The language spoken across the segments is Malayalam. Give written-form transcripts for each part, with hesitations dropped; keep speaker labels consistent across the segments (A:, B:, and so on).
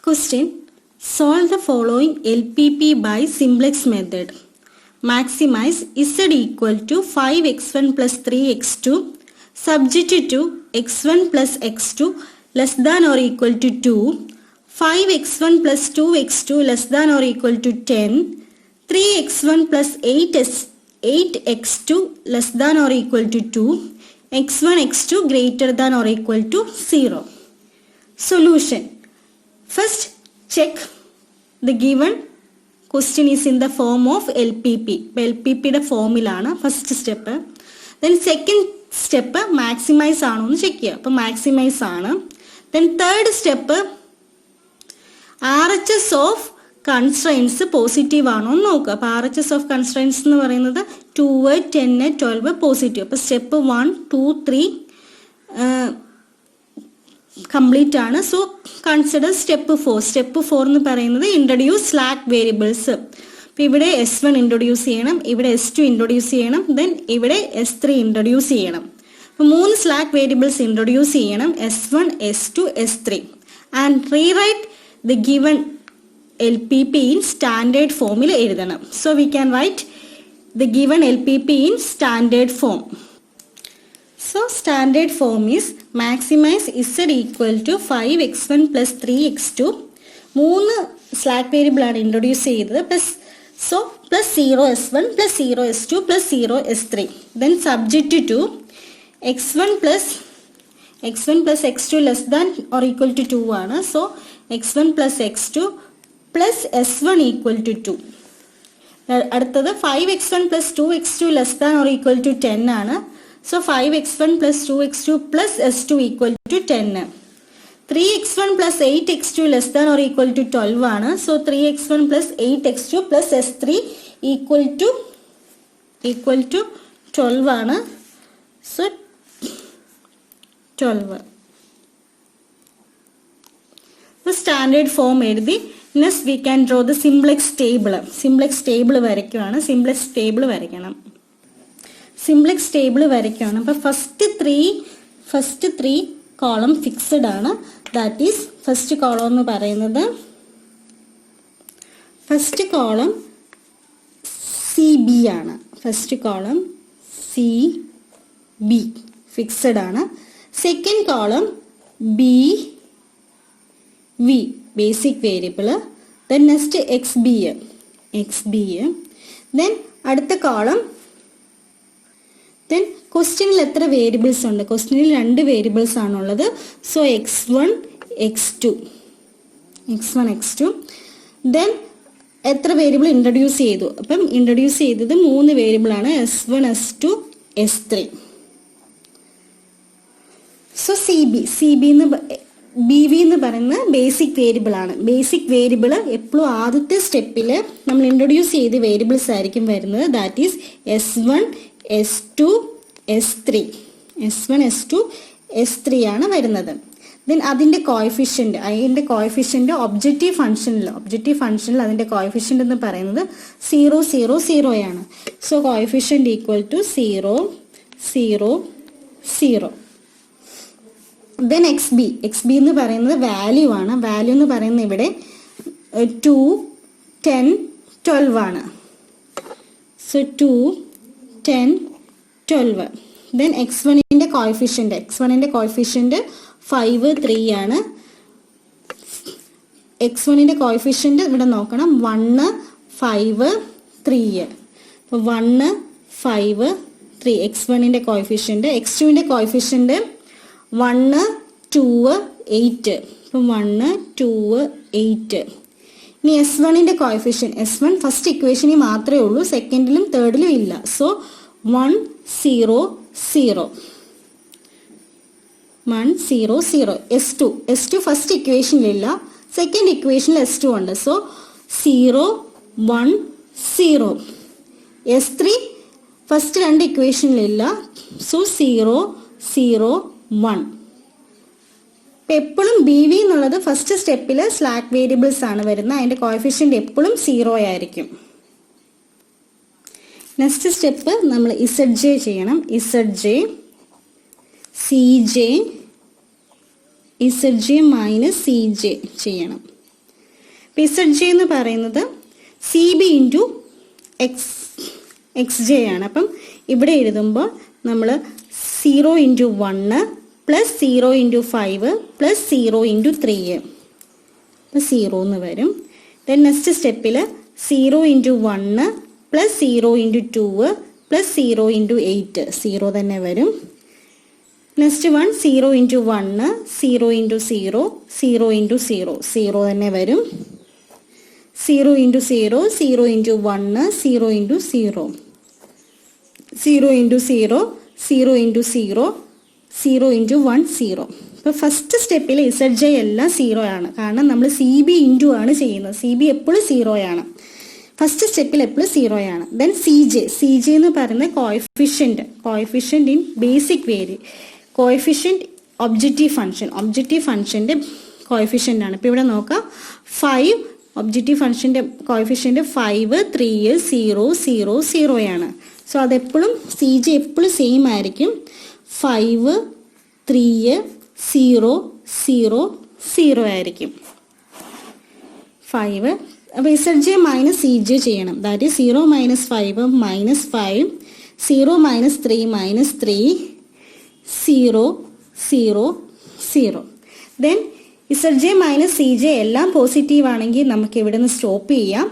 A: Question. Solve the following LPP by simplex method. Maximize z equal to 5x1 plus 3x2 subject to x1 plus x2 less than or equal to 2, 5x1 plus 2x2 less than or equal to 10, 3x1 plus 8x2 less than or equal to 2, x1 x2 greater than or equal to 0. Solution. First, check the given question is in the form of LPP. LPP യുടെ ഫോമിലാണ് first step. Then second step maximise ആണോ എന്ന് ചെക്ക് ചെയ്യുക. അപ്പോൾ മാക്സിമൈസ് ആണ്. Then third step RHS of constraints positive ആണോ എന്ന് നോക്കുക. അപ്പോൾ RHS ഓഫ് കൺസ്ട്രെയിൻസ് എന്ന് പറയുന്നത് 2, 10, 12 പോസിറ്റീവ്. അപ്പോൾ സ്റ്റെപ്പ് 1, 2, 3 കംപ്ലീറ്റ് ആണ്. So consider step 4. സ്റ്റെപ്പ് 4 എന്ന് പറയുന്നത് ഇൻട്രൊഡ്യൂസ് സ്ലാക്ക് വേരിയബിൾസ്. അപ്പോൾ ഇവിടെ S1 ഇൻട്രൊഡ്യൂസ് ചെയ്യണം, ഇവിടെ S2 ഇൻട്രൊഡ്യൂസ് ചെയ്യണം, ദെൻ ഇവിടെ S3 ഇൻട്രൊഡ്യൂസ് ചെയ്യണം. അപ്പോൾ 3 സ്ലാക്ക് വേരിയബിൾസ് ഇൻട്രൊഡ്യൂസ് ചെയ്യണം, S1, S2, S3, and rewrite the given LPP in standard ഫോമിൽ എഴുതണം. So we can write the given LPP in standard form. So standard form is maximize z equal to 5x1 plus 3x2. 3 slack variable ആണ് ഇൻട്രൊഡ്യൂസ് ചെയ്തത്. plus 0s1 plus 0s2 plus 0s3. Then subject to x1 plus x2 less than or equal to 2 ആണ്. So x1 plus x2 plus s1 equal to 2. അടുത്തത് 5x1 plus 2x2 less than or equal to 10 ആണ്. So 5x1 plus 2x2 plus s2 equal to 10. 3x1 plus 8x2 less than or equal to 12 ആണ്. So 3x1 plus 8x2 plus s3 equal to 12 ആണ്. So 12. The standard form എഴുതി. Next we can draw the simplex table. Simplex table വരയ്ക്കുകയാണ്. Simplex table വരയ്ക്കണം. സിംപ്ലെക്സ് ടേബിൾ വരയ്ക്കുകയാണ്. അപ്പോൾ ഫസ്റ്റ് ത്രീ കോളം ഫിക്സഡ് ആണ്. ദാറ്റ് ഈസ് ഫസ്റ്റ് കോളം എന്ന് പറയുന്നത് ഫസ്റ്റ് കോളം CB ആണ്. ഫസ്റ്റ് കോളം CB ഫിക്സഡ് ആണ്. Second column BV basic variable. Then next XB. Then അടുത്ത കോളം. ദെൻ ക്വസ്റ്റ്യനിൽ എത്ര വേരിയബിൾസ് ഉണ്ട്? ക്വസ്റ്റ്യനിൽ 2 വേരിയബിൾസ് ആണുള്ളത്. So x1 x2. ദെൻ എത്ര വേരിയബിൾ ഇൻട്രൊഡ്യൂസ് ചെയ്തു? അപ്പം ഇൻട്രൊഡ്യൂസ് ചെയ്തത് 3 വേരിയബിൾ ആണ്, S1, S2, S3. So BV എന്ന് പറയുന്ന ബേസിക് വേരിയബിൾ ആണ്. ബേസിക് വേരിയബിൾ എപ്പോഴും ആദ്യത്തെ സ്റ്റെപ്പിൽ നമ്മൾ ഇൻട്രൊഡ്യൂസ് ചെയ്ത വേരിയബിൾസ് ആയിരിക്കും വരുന്നത്. That is S1, S2, S3 ആണ് വരുന്നത്. ദെൻ അതിൻ്റെ കോഎഫിഷ്യൻ്റ് ഒബ്ജക്റ്റീവ് ഫംഗ്ഷനിൽ അതിൻ്റെ കോഎഫിഷ്യൻ്റ് എന്ന് പറയുന്നത് 0, 0, 0 ആണ്. So coefficient equal to 0, 0, 0. Then XB എന്ന് പറയുന്നത് വാല്യൂ ആണ്. വാല്യൂ എന്ന് പറയുന്നത് ഇവിടെ 2, 10, 12 ആണ്. സോ 2, 10, 12. ദെൻ x1ന്റെ കോഎഫിഷ്യൻ്റ് 5, 3 ആണ്. x1ന്റെ കോഎഫിഷ്യൻ്റ് ഇവിടെ നോക്കണം 1, 5, 3. അപ്പോൾ 1, 5, 3 x1ന്റെ കോഎഫിഷ്യൻ്റ്. x2ന്റെ കോഎഫിഷ്യൻ്റ് 1, 2, 8. അപ്പോൾ 1, 2, 8. ഇനി S1ന്റെ കോഎഫിഷ്യൻ്റ്. S1 ഫസ്റ്റ് ഇക്വേഷനിൽ മാത്രമേ ഉള്ളൂ, സെക്കൻഡിലും തേർഡിലും ഇല്ല. സോ 1, 0, 0. 1, 0, 0. S2 ഫസ്റ്റ് ഇക്വേഷനിലില്ല, സെക്കൻഡ് ഇക്വേഷനിൽ S2 ഉണ്ട്. സോ 0, 1, 0. S3 first 2 ഇക്വേഷനിലില്ല. സോ 0, 0, 1. എപ്പോഴും BV എന്നുള്ളത് ഫസ്റ്റ് സ്റ്റെപ്പിൽ സ്ലാക്ക് വേരിയബിൾസ് ആണ് വരുന്നത്. അതിൻ്റെ കോഎഫിഷ്യൻ്റ് എപ്പോഴും 0 ആയിരിക്കും. നെക്സ്റ്റ് സ്റ്റെപ്പ് നമ്മൾ ZJ ചെയ്യണം. ZJ CJ ZJ minus CJ ചെയ്യണം. ഇസഡ് ജെ എന്ന് പറയുന്നത് C B into X J ആണ്. അപ്പം ഇവിടെ എഴുതുമ്പോൾ നമ്മൾ 0 into 1 plus 0 into 5 plus 0 into 3 അപ്പം 0 എന്ന് വരും. ദെൻ നെക്സ്റ്റ് സ്റ്റെപ്പിൽ 0 into 1 plus 0 into 2 plus 0 into 8 0 തന്നെ വരും. നെക്സ്റ്റ് 0 ഇൻറ്റു 1 0 ഇൻറ്റു 0 0 ഇൻറ്റു 0 0 തന്നെ വരും. 0 into 0 0 into 1 0 into 0 0 into 0 0 into 0 0 into 1 0. ഇപ്പോൾ ഫസ്റ്റ് സ്റ്റെപ്പിൽ ഇസഡ് ജെ എല്ലാം 0 ആണ്, കാരണം നമ്മൾ സി ബി ഇൻറ്റു ആണ് ചെയ്യുന്നത്. സി ബി എപ്പോഴും 0 ആണ്, ഫസ്റ്റ് സ്റ്റെപ്പിൽ എപ്പോഴും 0 ആണ്. ദെൻ സി ജെ എന്ന് പറയുന്നത് കോഎഫിഷ്യൻ്റ് ഇൻ ബേസിക് വേരി, കോഎഫിഷ്യൻ്റ് ഒബ്ജക്റ്റീവ് ഫംഗ്ഷൻ്റെ കോഎഫിഷ്യൻ്റ് ആണ്. ഇപ്പോൾ ഇവിടെ നോക്കാം 5 ഒബ്ജക്റ്റീവ് ഫംഗ്ഷൻ്റെ കോഎഫിഷ്യൻ്റ് 5 3 0 0 0 ആണ്. സോ അതെപ്പോഴും സി ജെ എപ്പോഴും സെയിം ആയിരിക്കും, 5 3 0 0 0 ആയിരിക്കും 5. അപ്പോൾ Z J minus C J ചെയ്യണം. That is 0 minus 5 minus 5 0 minus 3 minus 3 0 0 0. Then Z J minus C J എല്ലാം പോസിറ്റീവ് ആണെങ്കിൽ നമുക്ക് ഇവിടെ നിന്ന് സ്റ്റോപ്പ് ചെയ്യാം.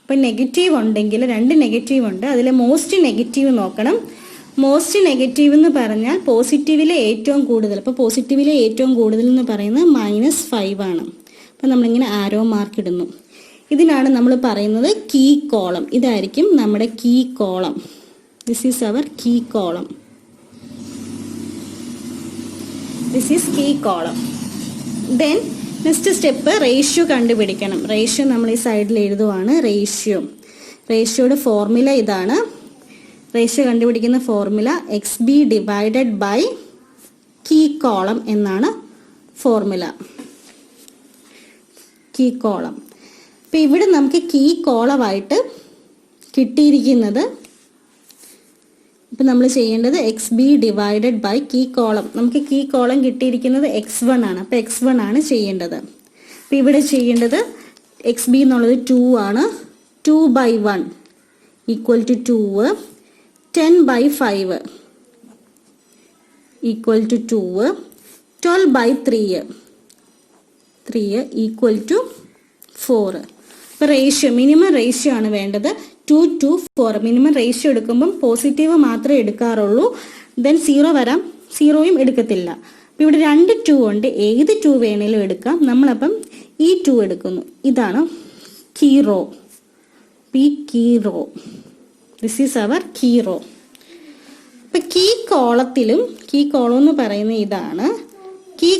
A: ഇപ്പം നെഗറ്റീവ് ഉണ്ടെങ്കിൽ 2 നെഗറ്റീവ് ഉണ്ട്, അതിൽ മോസ്റ്റ് നെഗറ്റീവ് നോക്കണം. മോസ്റ്റ് നെഗറ്റീവ് എന്ന് പറഞ്ഞാൽ പോസിറ്റീവിലെ ഏറ്റവും കൂടുതൽ. അപ്പോൾ പോസിറ്റീവിലെ ഏറ്റവും കൂടുതൽ എന്ന് പറയുന്നത് -5 ആണ്. അപ്പം നമ്മളിങ്ങനെ ആരോ മാർക്ക് ഇടുന്നു. ഇതിനാണ് നമ്മൾ പറയുന്നത് കീ കോളം. ഇതായിരിക്കും നമ്മുടെ key column. This is our key column. This is key column. Then next step ratio കണ്ടുപിടിക്കണം. റേഷ്യോ നമ്മൾ ഈ സൈഡിൽ എഴുതുവാണ്. റേഷ്യോയുടെ ഫോർമുല ഇതാണ്. റേഷ്യോ കണ്ടുപിടിക്കുന്ന formula X B divided by key column എന്നാണ് ഫോർമുല. Key column. അപ്പം ഇവിടെ നമുക്ക് കീ കോളമായിട്ട് കിട്ടിയിരിക്കുന്നത്, ഇപ്പം നമ്മൾ ചെയ്യേണ്ടത് X B divided by key column. നമുക്ക് കീ കോളം കിട്ടിയിരിക്കുന്നത് x1 ആണ്. അപ്പോൾ x1 ആണ് ചെയ്യേണ്ടത്. അപ്പം ഇവിടെ ചെയ്യേണ്ടത് എക്സ് ബി എന്നുള്ളത് 2 ആണ്. 2/1 equal to 2, 10/5 equal to 2, 12/3 equal to 4. അപ്പോൾ മിനിമം റേഷ്യോ ആണ് വേണ്ടത് 2 to 4. മിനിമം റേഷ്യോ എടുക്കുമ്പം പോസിറ്റീവ് മാത്രമേ എടുക്കാറുള്ളൂ. ദെൻ 0 വരാം, 0യും എടുക്കത്തില്ല. അപ്പോൾ ഇവിടെ 2 2 ഉണ്ട്, ഏത് 2 വേണേലും എടുക്കാം. നമ്മളപ്പം ഈ 2 എടുക്കുന്നു. ഇതാണ് key row. Key row, this is our key row. അപ്പം കീ കോളത്തിലും, കീ കോളം എന്ന് പറയുന്ന ഇതാണ്, കീ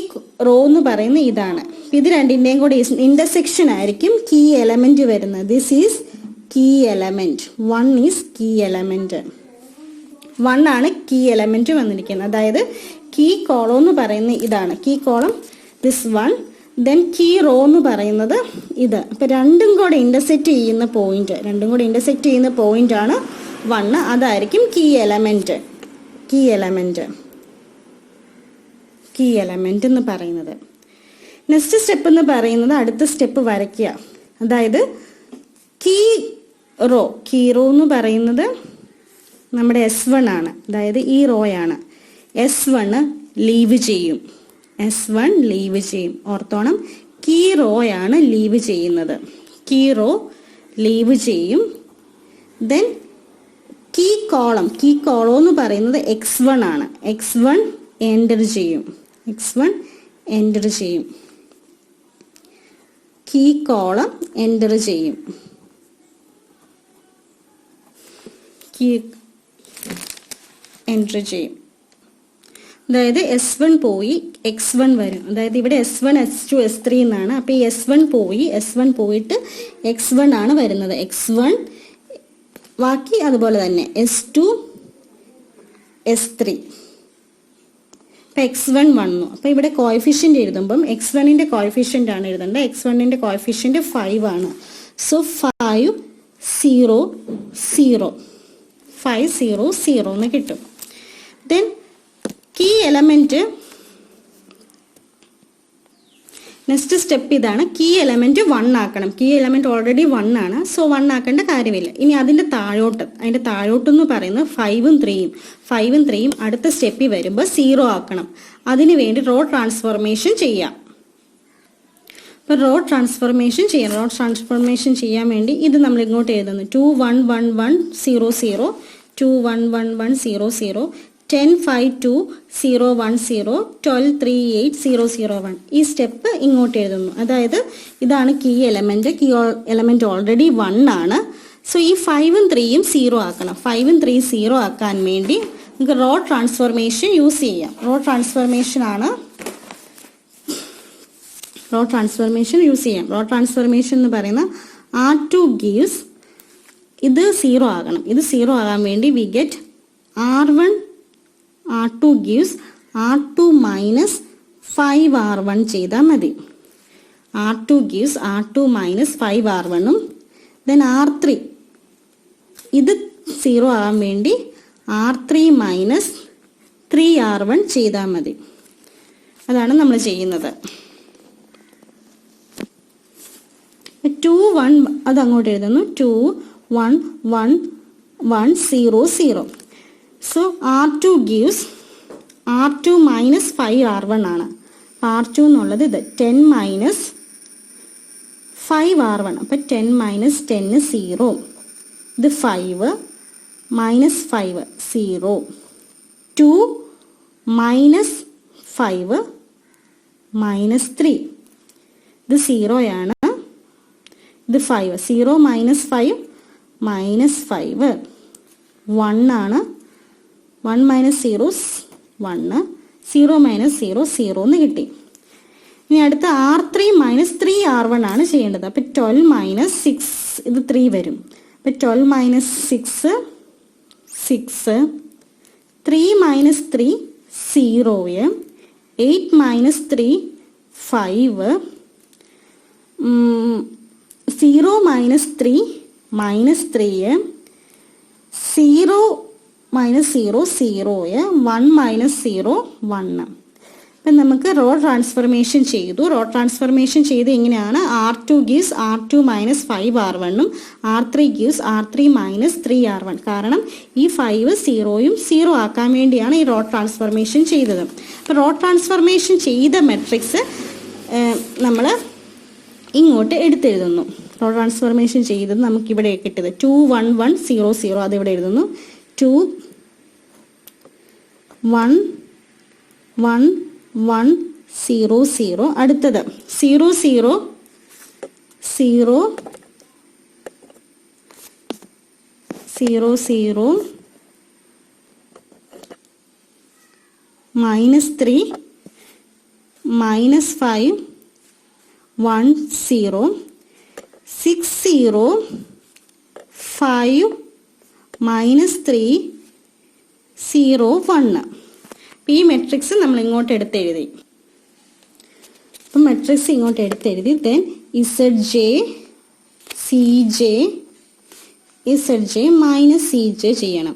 A: റോ എന്ന് പറയുന്ന ഇതാണ്. ഇത് രണ്ടിൻ്റെയും കൂടി ഇന്റർസെക്ഷൻ ആയിരിക്കും കീ എലമെന്റ് വരുന്നത്. This is key element. 1 is key element. 1 ആണ് കീ എലമെന്റ് വന്നിരിക്കുന്നത്. അതായത് കീ കോളം എന്ന് പറയുന്ന ഇതാണ് key column, this 1. Then key row എന്ന് പറയുന്നത് ഇത്. അപ്പം രണ്ടും കൂടെ ഇന്റർസെക്റ്റ് ചെയ്യുന്ന പോയിന്റ് ആണ് 1. അതായിരിക്കും കീ എലമെന്റ് എന്ന് പറയുന്നത്. നെക്സ്റ്റ് സ്റ്റെപ്പ് എന്ന് പറയുന്നത് അടുത്ത സ്റ്റെപ്പ് വരയ്ക്കുക. അതായത് കീ റോ എന്ന് പറയുന്നത് നമ്മുടെ S1 ആണ്. അതായത് ഈ റോയാണ്. S1 ലീവ് ചെയ്യും. ഓർത്തോണം, കീ റോയാണ് ലീവ് ചെയ്യുന്നത്. കീ റോ ലീവ് ചെയ്യും. ദെൻ കീ കോളം എന്ന് പറയുന്നത് x1 ആണ്. x1 എൻ്റർ ചെയ്യും. കീ കോളം എൻ്റർ ചെയ്യും. അതായത് S1 പോയി x1 വരും. അതായത് ഇവിടെ S1 S2 S3 എന്നാണ്. അപ്പോൾ ഈ S1 പോയിട്ട് x1 ആണ് വരുന്നത്. x1 ബാക്കി അതുപോലെ തന്നെ S2 S3. അപ്പോൾ x1 വന്നു. അപ്പോൾ ഇവിടെ കോഎഫിഷ്യൻ്റ് എഴുതുമ്പം x1ൻ്റെ കോഎഫിഷ്യൻ്റ് ആണ് എഴുതേണ്ടത്. x1ൻ്റെ കോഎഫിഷ്യൻ്റ് 5 ആണ്. സോ 5 0 0 5 0 0 എന്ന് കിട്ടും. Then key element next step ഇതാണ്, കീ എലമെന്റ് 1 ആക്കണം. കീ എലമെന്റ് ഓൾറെഡി 1 ആണ്, സോ 1 ആക്കേണ്ട കാര്യമില്ല. ഇനി അതിന്റെ താഴോട്ടെന്ന് പറയുന്നത് 5ഉം 3ഉം അടുത്ത സ്റ്റെപ്പിൽ വരുമ്പോൾ 0 ആക്കണം. അതിനു വേണ്ടി റോ ട്രാൻസ്ഫോർമേഷൻ ചെയ്യാം. അപ്പോൾ റോ ട്രാൻസ്ഫോർമേഷൻ ചെയ്യാൻ വേണ്ടി ഇത് നമ്മൾ ഇങ്ങോട്ട് എഴുതുന്നു. 2 1 1 1 0 0 2 1 1 1 0 0 10 5 2 0 1 0 12 3 8 0 0 1. ഈ സ്റ്റെപ്പ് ഇങ്ങോട്ട് എഴുതുന്നു. അതായത് ഇതാണ് കീ എലമെന്റ് ഓൾറെഡി 1 ആണ്. സോ ഈ 5ഉം 3ഉം 0 ആക്കണം. 5ഉം 3ഉം 0 ആക്കാൻ വേണ്ടി നമുക്ക് റോ ട്രാൻസ്ഫോർമേഷൻ യൂസ് ചെയ്യാം. റോ ട്രാൻസ്ഫോർമേഷൻ എന്ന് പറയുന്ന R2 gives ഇത് 0 ആകണം. ഇത് 0 ആകാൻ വേണ്ടി we get R2 gives R2 minus 5R1 ചെയ്താൽ മതി. R2 gives R2 minus 5R1ഉം then R3 ഇത് 0 ആകാൻ വേണ്ടി R3 minus 3R1 ചെയ്താൽ മതി. അതാണ് നമ്മൾ ചെയ്യുന്നത്. 2 1 അത് അങ്ങോട്ട് എഴുതുന്നു. 2 1 1 1 0 0. So R2 gives R2 minus 5R1 ആണ്. R2 എന്നുള്ളത് ഇത് 10 minus 5R1. അപ്പം 10 minus 10 0. ഇത് 5 minus 5 0. 2 minus 5 minus 3. ഇത് 0 ആണ്. ഇത് 5. 0 minus 5 minus 5 1 ആണ്. 1 minus 0 1. 0 minus 0 0 എന്ന് കിട്ടി. ഇനി അടുത്ത R3 minus 3R1 ആണ് ചെയ്യേണ്ടത്. അപ്പം 12 minus 6 ഇത് 3 വരും. അപ്പം 12 minus 6 6. 3 minus 3 0. 8 minus 3 5. 0 minus 3 minus 3. 0 minus 0 0. 1 minus 0 1. അപ്പം നമുക്ക് റോ ട്രാൻസ്ഫോർമേഷൻ ചെയ്ത് എങ്ങനെയാണ് R2 gives R2 minus 5R1ഉം R3 gives R3 minus 3R1. കാരണം ഈ 5 0യും 0 ആക്കാൻ വേണ്ടിയാണ് ഈ റോ ട്രാൻസ്ഫോർമേഷൻ ചെയ്തത്. അപ്പോൾ റോ ട്രാൻസ്ഫോർമേഷൻ ചെയ്ത മെട്രിക്സ് നമ്മൾ ഇങ്ങോട്ട് എടുത്തെഴുതുന്നു. റോ ട്രാൻസ്ഫോർമേഷൻ ചെയ്തത് നമുക്കിവിടെ കിട്ടിയത് 2 1 1 0 0 അതിവിടെ എഴുതുന്നു. 2 1 1 1 0 0. അടുത്തത് 0 0 0 0 0 minus 3 minus 5 1 0 6 0 5 minus 3 0 1. ഈ മെട്രിക്സ് നമ്മൾ ഇങ്ങോട്ട് എടുത്തെഴുതി. അപ്പം മെട്രിക്സ് ഇങ്ങോട്ട് എടുത്തെഴുതി. Then ZJ CJ minus CJ ചെയ്യണം.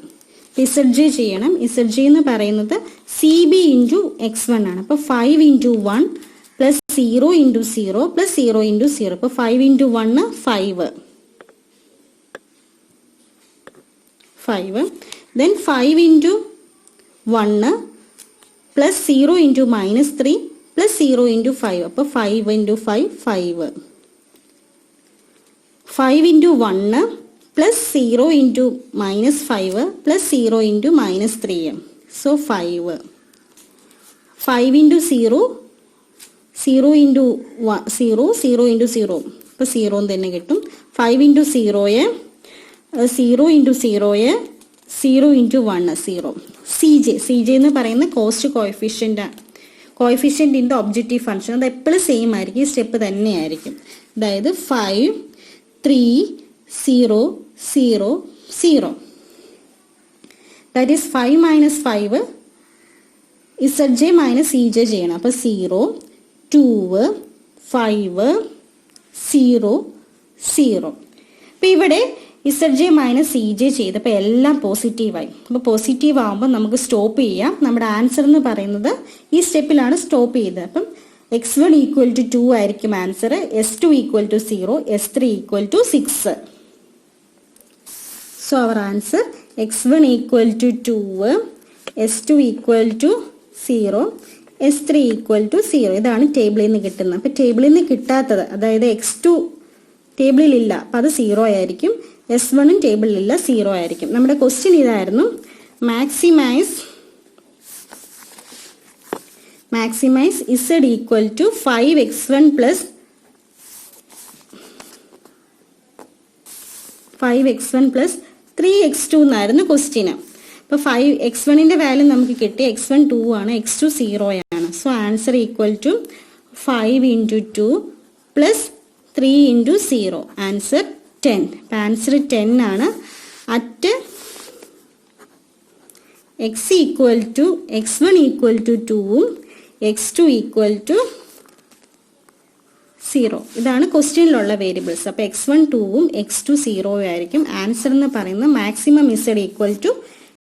A: ZJ എന്ന് പറയുന്നത് CB ഇൻറ്റു X1 ആണ്. അപ്പോൾ 5 into 1 plus 0 into 0 plus 0 into 0. അപ്പോൾ 5 into 1 5. Then 5 into 1 plus 0 into minus 3 plus 0 into 5. അപ്പോൾ 5 into 5 5. 5 into 1 plus 0 into minus 5 plus 0 into minus 3. So 5. 5 into 0 0 into 0 0 into 0. അപ്പോൾ 0 തന്നെ കിട്ടും. 5 ഇൻറ്റു 0 0 ഇൻറ്റു 0 0 ഇൻറ്റു 1 0. CJ എന്ന് പറയുന്ന cost coefficient in the objective function. അത് എപ്പോഴും സെയിം ആയിരിക്കും. ഈ സ്റ്റെപ്പ് തന്നെയായിരിക്കും. അതായത് 5 3 0 0 0. That is 5 minus 5 ZJ minus CJ ചെയ്യണം. അപ്പോൾ 0 2 5 0 0. അപ്പോൾ ഇവിടെ ZJ മൈനസ് CJ ചെയ്തപ്പോൾ എല്ലാം പോസിറ്റീവായി. അപ്പോൾ പോസിറ്റീവ് ആകുമ്പോൾ നമുക്ക് സ്റ്റോപ്പ് ചെയ്യാം. നമ്മുടെ ആൻസർ എന്ന് പറയുന്നത് ഈ സ്റ്റെപ്പിലാണ് സ്റ്റോപ്പ് ചെയ്തത്. അപ്പം x1 ഈക്വൽ ടു 2 ആയിരിക്കും answer, s2 equal to 0, s3 equal to 6. So our answer x1 equal to 2, s2 equal to 0, s3 equal to 0. ഇതാണ് ടേബിളിൽ നിന്ന് കിട്ടുന്നത്. അപ്പോൾ ടേബിളിൽ നിന്ന് കിട്ടാത്തത്, അതായത് x2 ടേബിളിലില്ല, അപ്പോൾ അത് 0 ആയിരിക്കും. s1 ടേബിളിലില്ല, 0 ആയിരിക്കും. നമ്മുടെ ക്വസ്റ്റ്യൻ ഇതായിരുന്നു, maximise z equal to 5x1 plus 3x2 എന്നായിരുന്നു ക്വസ്റ്റ്യന്. അപ്പോൾ 5x1 വാല്യൂ നമുക്ക് കിട്ടി, x1 2 ആണ്, x2 0 ആണ്. So answer equal to 5 × 2 plus 3 × 0, answer 10. അപ്പോൾ ആൻസർ 10 ആണ്. അറ്റ് x1 ഈക്വൽ ടു 2ഉം x2 ഈക്വൽ ടു 0. ഇതാണ് ക്വസ്റ്റ്യനിലുള്ള വേരിയബിൾസ്. അപ്പോൾ x1 2ഉം x2 0 ആയിരിക്കും. ആൻസർ എന്ന് പറയുന്നത് മാക്സിമം z ഈക്വൽ ടു